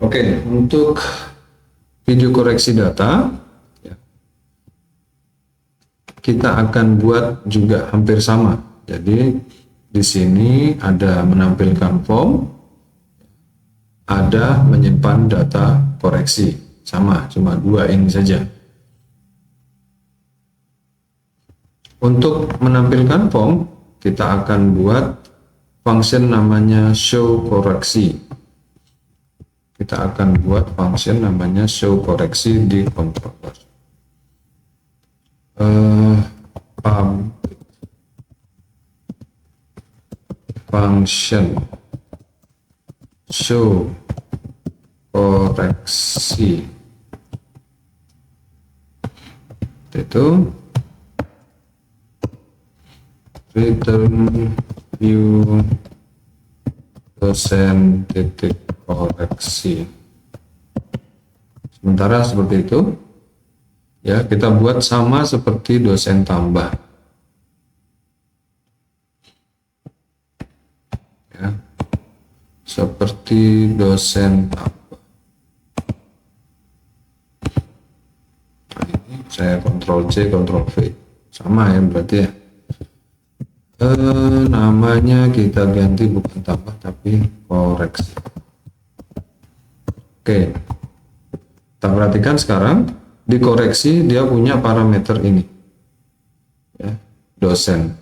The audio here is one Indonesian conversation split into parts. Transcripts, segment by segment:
Oke, untuk video koreksi data ya, kita akan buat juga hampir sama. Jadi di sini ada menampilkan form, ada menyimpan data koreksi, sama, cuma dua ini saja. Untuk menampilkan form, kita akan buat function namanya show koreksi. Kita akan buat function namanya show koreksi di controller. Function show koreksi itu return view dosen titik koreksi. Sementara seperti itu ya, kita buat sama seperti dosen tambah ya, seperti dosen tambah. Nah, ini saya Ctrl C Ctrl V, sama ya berarti ya. Namanya kita ganti, bukan tambah tapi koreksi. Oke, kita perhatikan sekarang dikoreksi, dia punya parameter ini ya, dosen,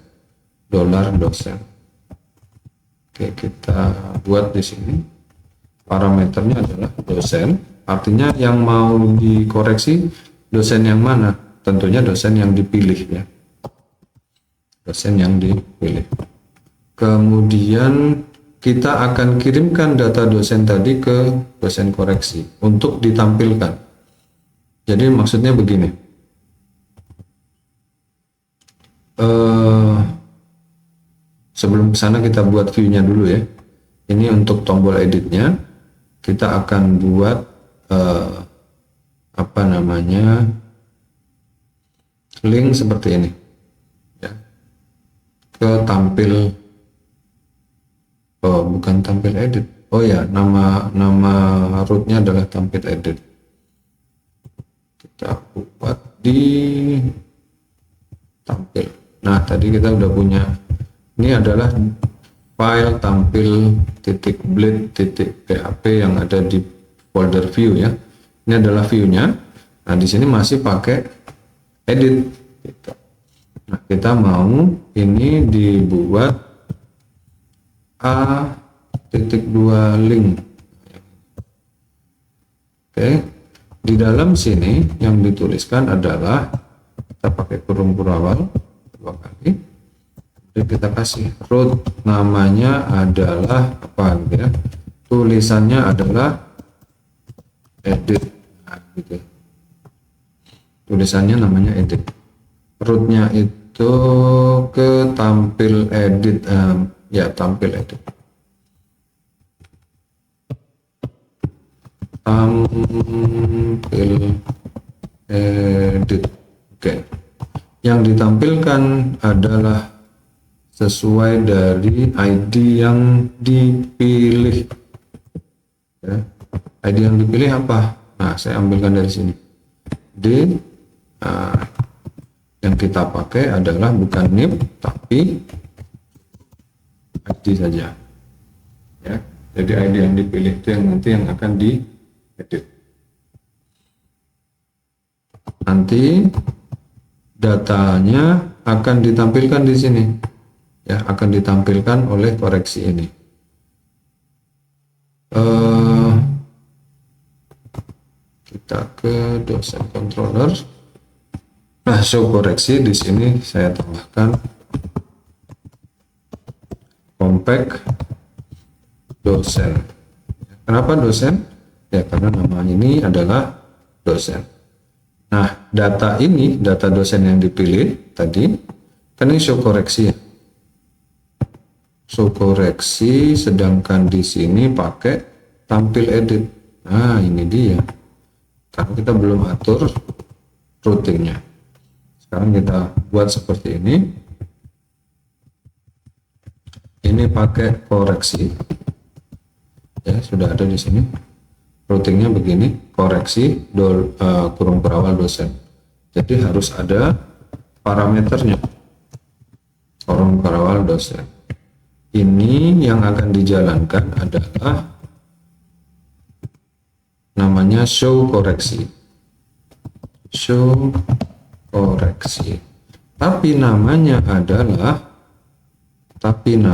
$dosen. Oke, kita buat di sini parameternya adalah dosen, artinya yang mau dikoreksi dosen yang mana? Tentunya dosen yang dipilih ya, dosen yang dipilih. Kemudian kita akan kirimkan data dosen tadi ke dosen koreksi untuk ditampilkan. Jadi maksudnya begini, sebelum ke sana kita buat view-nya dulu ya. Ini untuk tombol editnya, kita akan buat apa namanya, link seperti ini ya, ke tampil, bukan tampil edit, oh ya, nama rootnya adalah tampil edit. Kita buat di tampil. Nah, tadi kita udah punya, ini adalah file tampil.blade.php yang ada di folder view ya. Ini adalah view-nya. Nah, di sini masih pakai edit gitu. Nah, kita mau ini dibuat A.2 link. Oke, di dalam sini yang dituliskan adalah, kita pakai kurung awal 2 kali, jadi kita kasih root, namanya adalah apa gitu ya, tulisannya adalah edit. Nah, gitu. Tulisannya namanya edit, rootnya itu ke tampil edit, ya tampil edit, tampil edit. Oke, yang ditampilkan adalah sesuai dari ID yang dipilih ya. ID yang dipilih apa? Nah, saya ambilkan dari sini D. Nah, yang kita pakai adalah bukan nib tapi ID saja ya. Jadi ID yang dipilih itu yang nanti yang akan diedit. Nanti datanya akan ditampilkan di sini ya, akan ditampilkan oleh koreksi ini. Kita ke dosen controller. Nah, show koreksi di sini saya tambahkan compact dosen. Kenapa dosen? Ya, karena nama ini adalah dosen. Nah, data ini, data dosen yang dipilih tadi, kan ini show koreksi ya. Show koreksi, sedangkan di sini pakai tampil edit. Nah, ini dia. Karena kita belum atur routingnya. Sekarang kita buat seperti ini. Ini pakai koreksi. Ya, sudah ada di sini. routingnya begini, koreksi kurung berawal dosen. Jadi harus ada parameternya, kurung berawal dosen. Ini yang akan dijalankan adalah namanya show koreksi. Show koreksi. Tapi namanya adalah tampil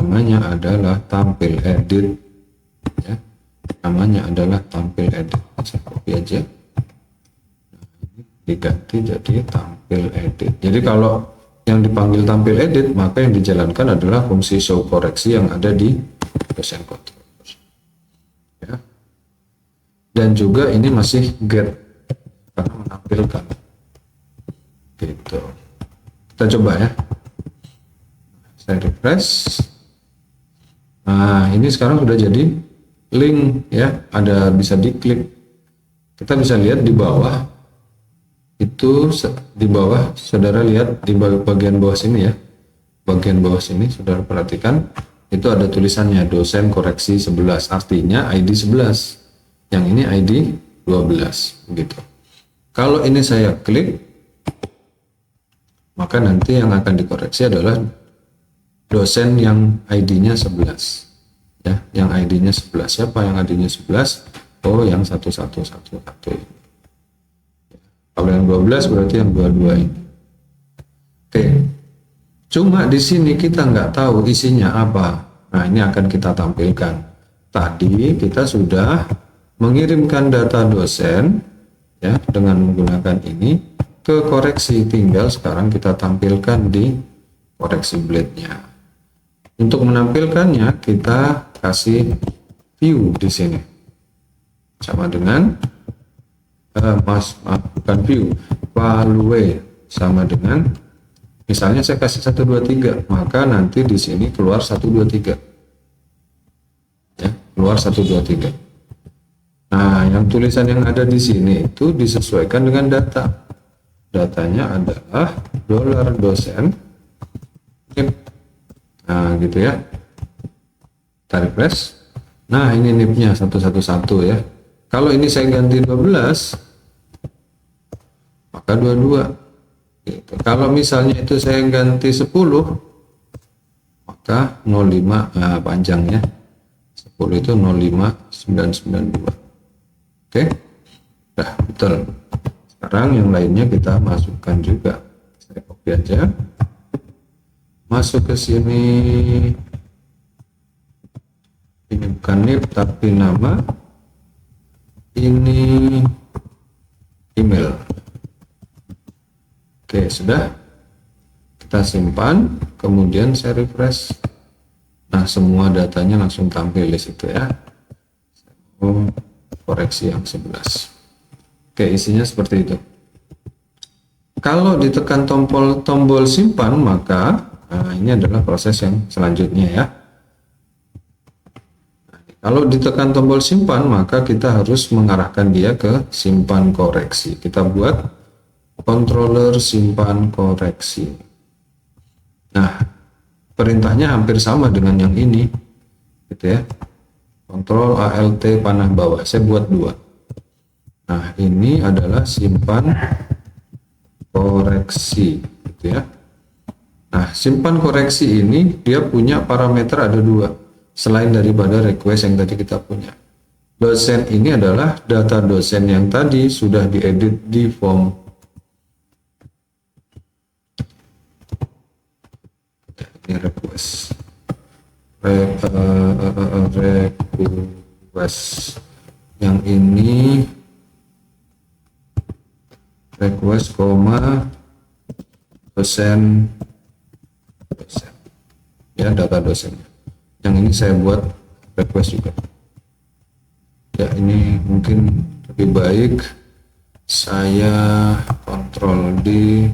edit, ya. Namanya adalah tampil edit. Saya copy aja. Nah, ini diganti jadi tampil edit. Jadi kalau yang dipanggil tampil edit, maka yang dijalankan adalah fungsi show koreksi yang ada di dosen controller, ya. Dan juga ini masih get karena menampilkan, gitu. Kita coba ya, saya refresh. Nah, ini sekarang sudah jadi link, ya, ada bisa diklik. Kita bisa lihat di bawah itu, di bawah saudara lihat di bagian bawah sini, ya, bagian bawah sini saudara perhatikan itu ada tulisannya dosen koreksi 11, artinya ID 11, yang ini ID 12, gitu. Kalau ini saya klik, maka nanti yang akan dikoreksi adalah dosen yang ID-nya 11, ya, yang ID-nya 11. Siapa yang ID-nya 11? Oh, yang 1111 ini. Kalau yang 12 berarti yang 22 ini. Oke. Cuma di sini kita nggak tahu isinya apa. Nah, ini akan kita tampilkan. Tadi kita sudah mengirimkan data dosen, ya, dengan menggunakan ini ke koreksi, tinggal sekarang kita tampilkan di koreksi blade-nya. Untuk menampilkannya kita kasih view di sini, sama dengan bukan view, value, sama dengan misalnya saya kasih 1 2 3, maka nanti di sini keluar 1 2 3, ya, keluar 1 2 3. Nah, yang tulisan yang ada di sini itu disesuaikan dengan data. Datanya adalah $dosen. Nah, gitu ya. Kita refresh. Nah, ini NIP-nya 111, ya. Kalau ini saya ganti 12, maka 22. Gitu. Kalau misalnya itu saya ganti 10, maka 05, panjangnya 10 itu 05992. Oke. Nah, betul. Sekarang yang lainnya kita masukkan juga. Saya copy aja. Masuk ke sini. Ini bukan NIP tapi nama. Ini email. Oke, sudah. Kita simpan, kemudian saya refresh. Nah, semua datanya langsung tampil di situ, ya. Koreksi yang 11. Oke, isinya seperti itu. Kalau ditekan tombol simpan, maka ini adalah proses yang selanjutnya, ya. Kalau ditekan tombol simpan, maka kita harus mengarahkan dia ke simpan koreksi. Kita buat controller simpan koreksi. Nah, perintahnya hampir sama dengan yang ini, gitu, ya. Kontrol ALT panah bawah. Saya buat 2. Nah, ini adalah simpan koreksi, gitu, ya. Nah, simpan koreksi ini dia punya parameter ada 2 selain daripada request yang tadi kita punya. Dosen ini adalah data dosen yang tadi sudah diedit di form. Ini request. Request yang ini request, dosen, ya, data dosen. Yang ini saya buat request juga, ya. Ini mungkin lebih baik saya kontrol D,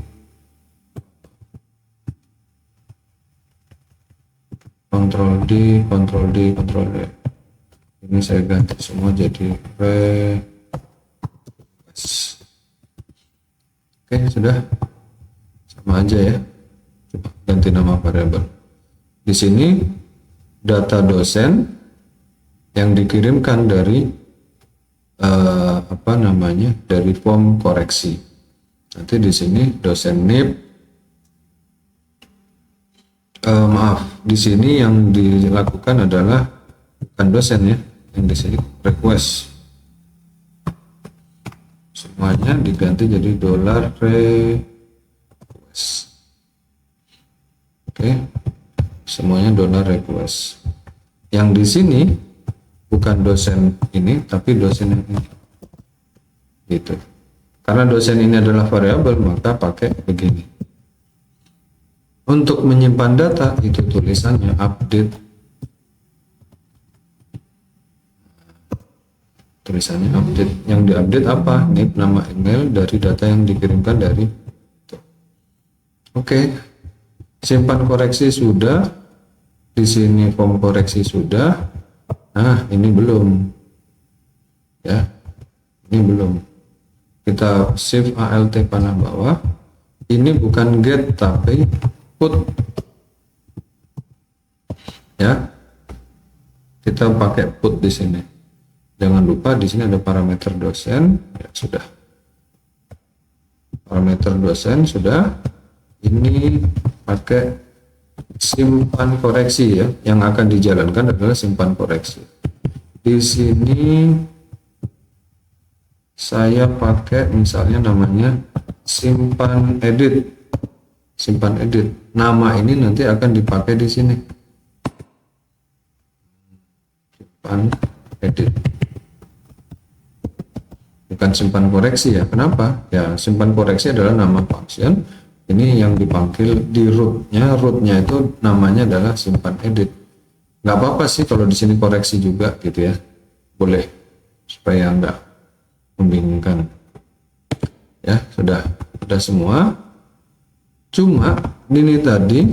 kontrol D. Ini saya ganti semua jadi request. Oke, sudah sama aja, ya. Coba ganti nama variabel. Di sini data dosen yang dikirimkan dari apa namanya, dari form koreksi. Nanti di sini dosen NIP, maaf, di sini yang dilakukan adalah bukan dosen ya, yang di sini request. Semuanya diganti jadi $request. Oke, semuanya $request. Yang di sini bukan dosen ini, tapi dosen yang ini. Gitu. Karena dosen ini adalah variabel, maka pakai begini. Untuk menyimpan data itu tulisannya update. Tulisannya update. Yang diupdate apa? NIP, nama email dari data yang dikirimkan dari itu. Oke. Simpan koreksi sudah. Di sini form koreksi sudah. Nah, ini belum. Ya. Ini belum. Kita save alt panah bawah. Ini bukan get tapi put. Ya. Kita pakai put di sini. Jangan lupa di sini ada parameter dosen, ya sudah. Parameter dosen sudah. Ini pakai simpan koreksi ya. Yang akan dijalankan adalah simpan koreksi. Di sini saya pakai misalnya namanya simpan edit. Simpan edit. Nama ini nanti akan dipakai di sini. Simpan edit. Bukan simpan koreksi ya. Kenapa? Ya, simpan koreksi adalah nama function. Ini yang dipanggil di rootnya. Rootnya itu namanya adalah simpan edit. Nggak apa-apa sih kalau di sini koreksi juga gitu ya. Boleh supaya nggak membingungkan. Ya, sudah semua. Cuma ini tadi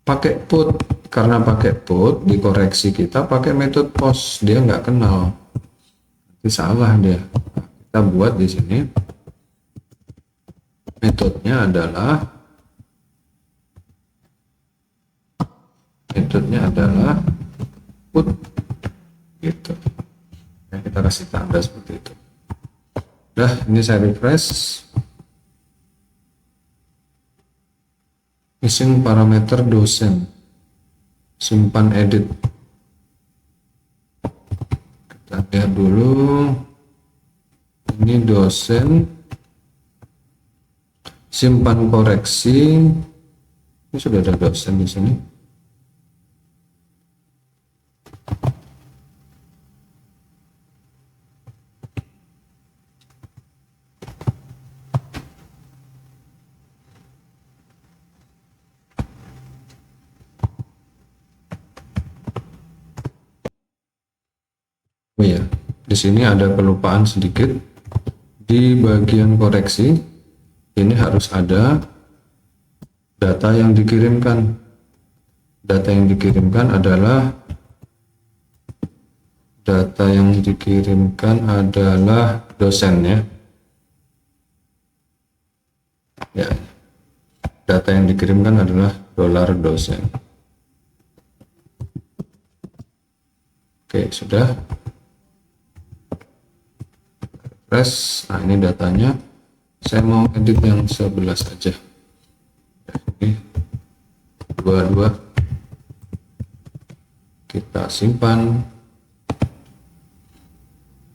pakai put. Karena pakai put dikoreksi kita pakai metode post. Dia nggak kenal. Salah dia. Kita buat di sini metodenya adalah put gitu ya, kita kasih tanda seperti itu. Udah, ini saya refresh. Missing parameter dosen, simpan edit. Kita lihat dulu, ini dosen, simpan koreksi. Ini sudah ada dosen di sini. Oh ya, di sini ada kelupaan sedikit di bagian koreksi. Ini harus ada data yang dikirimkan. Data yang dikirimkan adalah dosen ya. Ya, data yang dikirimkan adalah $dosen. Oke, sudah. Nah, ini datanya. Saya mau edit yang 11 aja. Ini 22. Kita simpan.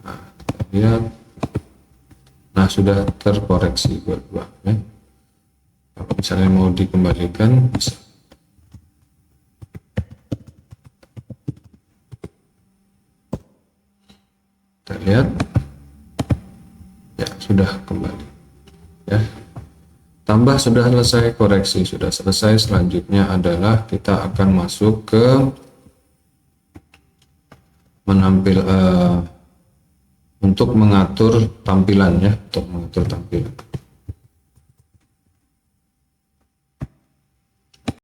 Nah, kita lihat. Nah, sudah terkoreksi 22 ya. Kalau misalnya mau dikembalikan bisa. Kita lihat. Ya, sudah kembali ya. Tambah sudah selesai, koreksi sudah selesai. Selanjutnya adalah kita akan masuk ke untuk mengatur tampilan ya, untuk mengatur tampilan.